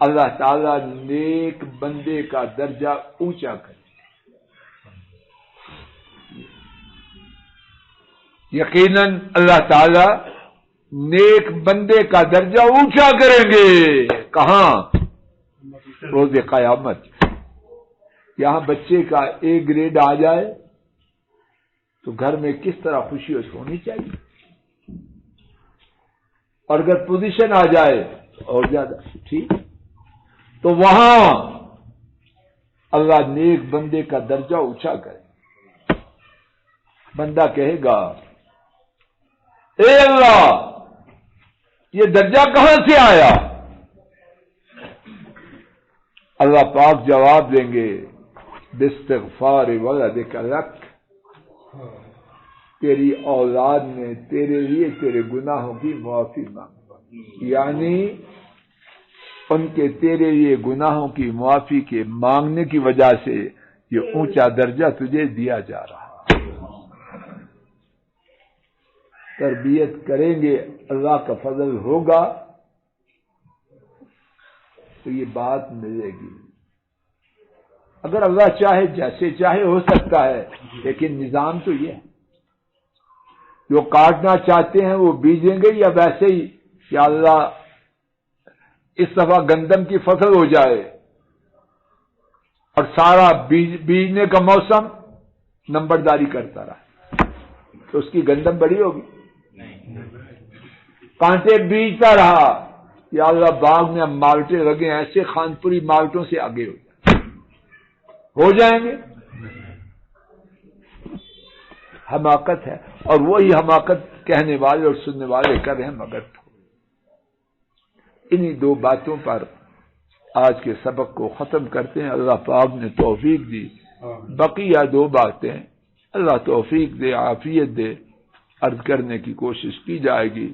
C: اللہ تعالی نیک بندے کا درجہ اونچا کرے. یقیناً اللہ تعالی نیک بندے کا درجہ اونچا کریں گے. کہاں؟ روز قیامت. یہاں بچے کا A گریڈ آ جائے تو گھر میں کس طرح خوشی ہونی چاہیے، اور اگر پوزیشن آ جائے اور زیادہ ٹھیک. تو وہاں اللہ نیک بندے کا درجہ اونچا کرے. بندہ کہے گا اے اللہ یہ درجہ کہاں سے آیا؟ اللہ پاک جواب دیں گے باستغفار ولدک لک، تیری اولاد نے تیرے لیے تیرے گناہوں کی معافی مانگی، یعنی ان کے تیرے لیے گناہوں کی معافی کے مانگنے کی وجہ سے یہ اونچا درجہ تجھے دیا جا رہا ہے۔ تربیت کریں گے، اللہ کا فضل ہوگا تو یہ بات ملے گی۔ اگر اللہ چاہے جیسے چاہے ہو سکتا ہے، لیکن نظام تو یہ ہے، جو کاٹنا چاہتے ہیں وہ بیجیں گے، یا ویسے ہی کہ اللہ اس دفعہ گندم کی فصل ہو جائے اور سارا بیجنے کا موسم نمبرداری کرتا رہا تو اس کی گندم بڑی ہوگی؟ کانٹے بیجتا رہا، یا اللہ باغ میں اب مالٹے لگے ایسے خانپوری مالٹوں سے آگے ہو جائیں گے؟ حماقت ہے، اور وہی حماقت کہنے والے اور سننے والے کر رہے ہیں، مگر انہی دو باتوں پر آج کے سبق کو ختم کرتے ہیں۔ اللہ پاک نے توفیق دی، بقیہ دو باتیں اللہ توفیق دے، عافیت دے، عرض کرنے کی کوشش کی جائے گی۔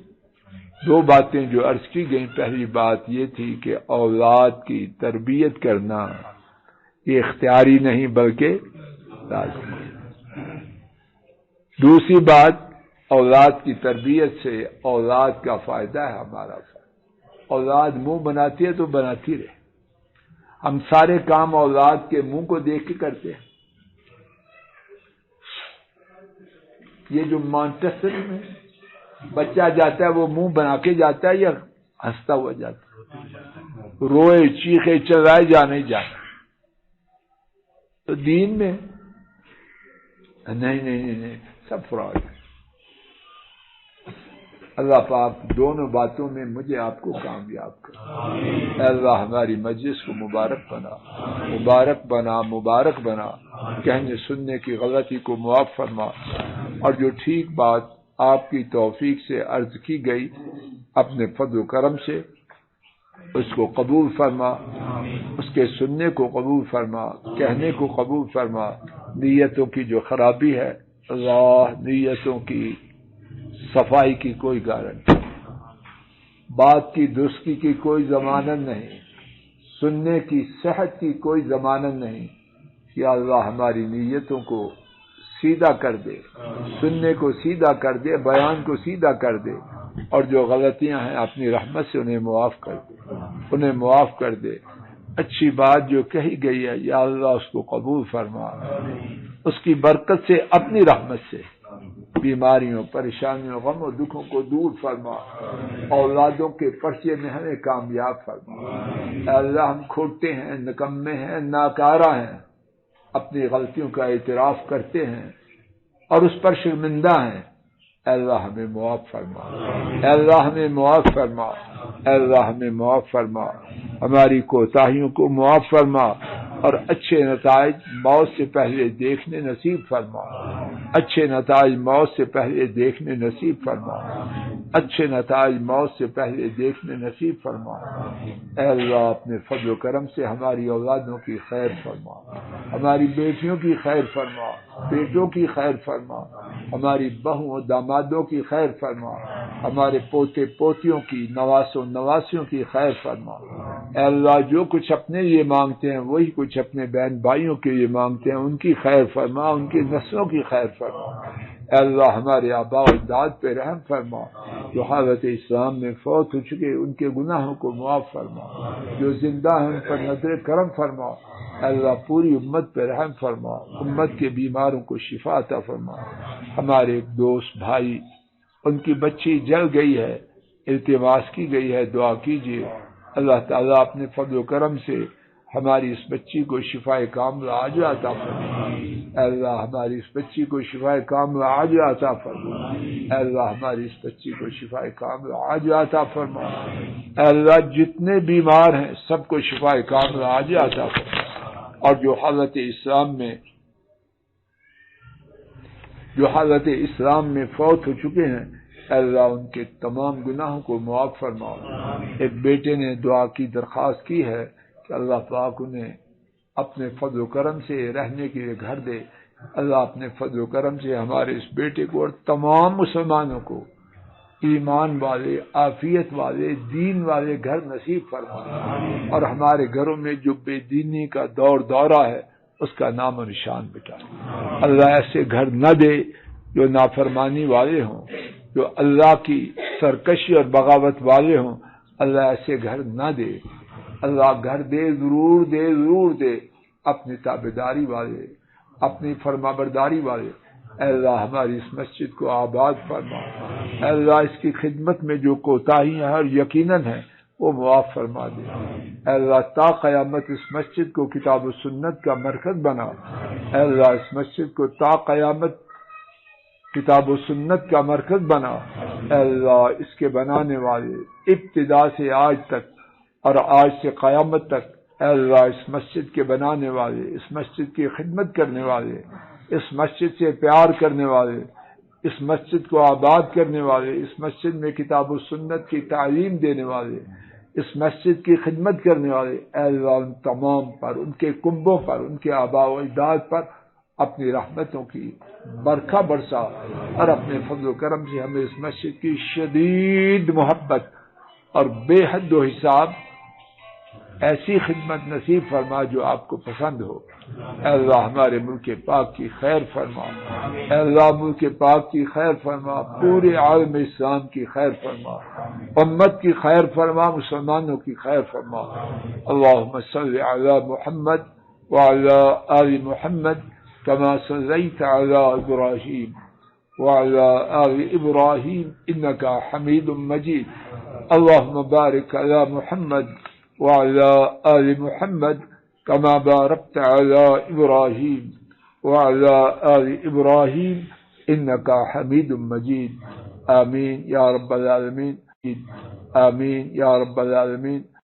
C: دو باتیں جو عرض کی گئیں، پہلی بات یہ تھی کہ اولاد کی تربیت کرنا یہ اختیاری نہیں بلکہ لازمی ہے۔ دوسری بات، اولاد کی تربیت سے اولاد کا فائدہ ہے ہمارا فائدہ۔ اولاد منہ بناتی ہے تو بناتی رہے، ہم سارے کام اولاد کے منہ کو دیکھ کے کرتے ہیں۔ یہ جو مانٹیسری میں بچہ جاتا ہے وہ منہ بنا کے جاتا ہے یا ہنستا ہوا جاتا ہے؟ روئے چیخے چلائے جا نہیں جاتا۔ تو دین میں نہیں سب فراڈ ہے۔ اللہ پاک دونوں باتوں میں مجھے آپ کو کامیاب کر۔ اے اللہ ہماری مجلس کو مبارک بنا، مبارک بنا، مبارک بنا، کہنے سننے کی غلطی کو معاف فرما، اور جو ٹھیک بات آپ کی توفیق سے عرض کی گئی اپنے فضل و کرم سے اس کو قبول فرما، اس کے سننے کو قبول فرما، کہنے کو قبول فرما۔ نیتوں کی جو خرابی ہے اللہ، نیتوں کی صفائی کی کوئی گارنٹی، بات کی درستی کی کوئی ضمانت نہیں، سننے کی صحت کی کوئی ضمانت نہیں۔ یا اللہ ہماری نیتوں کو سیدھا کر دے، سننے کو سیدھا کر دے، بیان کو سیدھا کر دے، اور جو غلطیاں ہیں اپنی رحمت سے انہیں معاف کر دے، انہیں معاف کر دے۔ اچھی بات جو کہی گئی ہے یا اللہ اس کو قبول فرما، اس کی برکت سے اپنی رحمت سے بیماریوں، پریشانیوں، غم و دکھوں کو دور فرما، اولادوں کے پرچے میں ہمیں کامیاب فرما۔ اے اللہ ہم کھوٹے ہیں، نکمے ہیں، ناکارہ ہیں، اپنی غلطیوں کا اعتراف کرتے ہیں اور اس پر شرمندہ ہیں۔ اے اللہ ہمیں معاف فرما، اے اللہ ہمیں معاف فرما، اے اللہ ہمیں معاف فرما، ہماری کوتاہیوں کو معاف فرما، اور اچھے نتائج موت سے پہلے دیکھنے نصیب فرما، اچھے نتائج موت سے پہلے دیکھنے نصیب فرما، اچھے نتائج موت سے پہلے دیکھنے نصیب فرما۔ اے اللہ اپنے فضل و کرم سے ہماری اولادوں کی خیر فرما، ہماری بیٹیوں کی خیر فرما، بیٹوں کی خیر فرما، ہماری بہوں و دامادوں کی خیر فرما، ہمارے پوتے پوتیوں کی، نواسوں نواسیوں کی خیر فرما۔ اے اللہ جو کچھ اپنے لیے مانگتے ہیں وہی کچھ اپنے بہن بھائیوں کے لیے مانگتے ہیں، ان کی خیر فرما، ان کی نسلوں کی خیر فرما۔ اے اللہ ہمارے آباء و اجداد پہ رحم فرما، جو حالت اسلام میں فوت ہو چکے ان کے گناہوں کو معاف فرما، جو زندہ ہیں ان پر نظر کرم فرما۔ اے اللہ پوری امت پہ رحم فرما، امت کے بیماروں کو شفا عطا فرما۔ ہمارے ایک دوست بھائی، ان کی بچی جل گئی ہے، التماس کی گئی ہے، دعا کیجیے اللہ تعالیٰ اپنے فضل و کرم سے ہماری اس بچی کو شفا کاملہ عاجلہ عطا فرما۔ اے اللہ ہماری اس بچی کو شفا کاملہ عاجلہ عطا فرما۔ اے اللہ ہماری اس بچی کو شفا کاملہ عاجلہ عطا فرما۔ اے اللہ جتنے بیمار ہیں سب کو شفا کاملہ عاجلہ عطا فرما، اور جو حالت اسلام میں جو حالت اسلام میں فوت ہو چکے ہیں اے اللہ ان کے تمام گناہوں کو معاف فرما۔ ایک بیٹے نے دعا کی درخواست کی ہے کہ اللہ پاک انہیں اپنے فضل و کرم سے رہنے کے لیے گھر دے۔ اللہ اپنے فضل و کرم سے ہمارے اس بیٹے کو اور تمام مسلمانوں کو ایمان والے، عافیت والے، دین والے گھر نصیب فرما، اور ہمارے گھروں میں جو بے دینی کا دورہ ہے اس کا نام و نشان مٹا۔ اللہ ایسے گھر نہ دے جو نافرمانی والے ہوں، جو اللہ کی سرکشی اور بغاوت والے ہوں۔ اللہ ایسے گھر نہ دے۔ اللہ گھر دے، ضرور دے، ضرور دے، اپنی تابعداری والے، اپنی فرمانبرداری والے۔ اے اللہ ہماری اس مسجد کو آباد فرما۔ اے اللہ اس کی خدمت میں جو کوتاہیاں ہیں اور یقیناً ہیں وہ معاف فرما دے۔ اے اللہ تا قیامت اس مسجد کو کتاب و سنت کا مرکز بنا۔ اے اللہ اس مسجد کو تا قیامت کتاب و سنت کا مرکز بنا۔ اے اللہ اس کے بنانے والے ابتدا سے آج تک اور آج سے قیامت تک، اے اللہ اس مسجد کے بنانے والے، اس مسجد کی خدمت کرنے والے، اس مسجد سے پیار کرنے والے، اس مسجد کو آباد کرنے والے، اس مسجد میں کتاب و سنت کی تعلیم دینے والے، اس مسجد کی خدمت کرنے والے، اے اللہ ان تمام پر، ان کے کنبوں پر، ان کے آباء و اجداد پر اپنی رحمتوں کی برکھا برسا، اور اپنے فضل و کرم سے ہمیں اس مسجد کی شدید محبت اور بے حد و حساب ایسی خدمت نصیب فرما جو آپ کو پسند ہو۔ اے اللہ ہمارے ملک پاک کی خیر فرما۔ اے اللہ ملک پاک کی خیر فرما، پورے عالم اسلام کی خیر فرما، امت کی خیر فرما، مسلمانوں کی خیر فرما۔ اللہم صل علی محمد وعلی آل محمد كما صليت على إبراهيم وعلى آل إبراهيم إنك حميد مجيد۔ اللهم بارك على محمد وعلى آل محمد كما باركت على إبراهيم وعلى آل إبراهيم إنك حميد مجيد۔ آمين يا رب العالمين، آمين يا رب العالمين۔